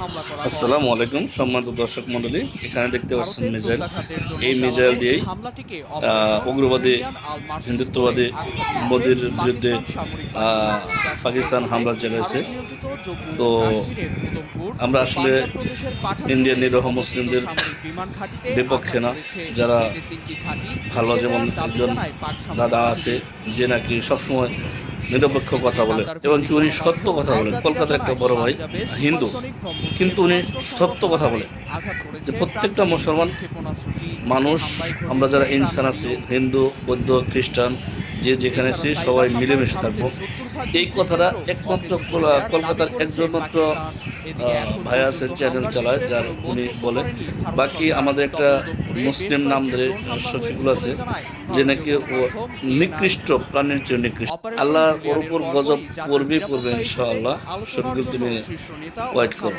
আসসালামু আলাইকুম সম্মানিত দর্শক মণ্ডলী, এখানে দেখতে পাচ্ছেন মিসাইল। এই মিসাইল দিয়েই উগ্রবাদী হিন্দুত্ববাদী মোদির বিরুদ্ধে পাকিস্তান হামলা চালাইছে। তো আমরা আসলে ইন্ডিয়ান নিরহ মুসলিমদের বিপক্ষে না, যারা ভালো, যেমন একজন দাদা আছে যে নাকি সবসময় নিরপেক্ষ কথা বলে এবং কি উনি সত্য কথা বলেন। কলকাতার একটা বড় ভাই হিন্দু, কিন্তু উনি সত্য কথা বলে যে প্রত্যেকটা মুসলমান মানুষ, আমরা যারা ইনসান আছি, হিন্দু বৌদ্ধ খ্রিস্টান, যে যেখানে আছি সবাই মিলেমিশে থাকবো। এই কথাটা একমাত্র কলকাতার একজন মাত্র ভাই আছে, চ্যানেল চালায়, যার উনি বলেন। বাকি আমাদের একটা মুসলিম নাম ধরে শফিকুল আছে, যে নাকি ও নিকৃষ্ট, প্রাণীর চেয়ে নিকৃষ্ট। আল্লাহ ওর উপর গজব পড়বে ইনশাআল্লাহ। শফিকুল, তুমি ওয়াইট করো।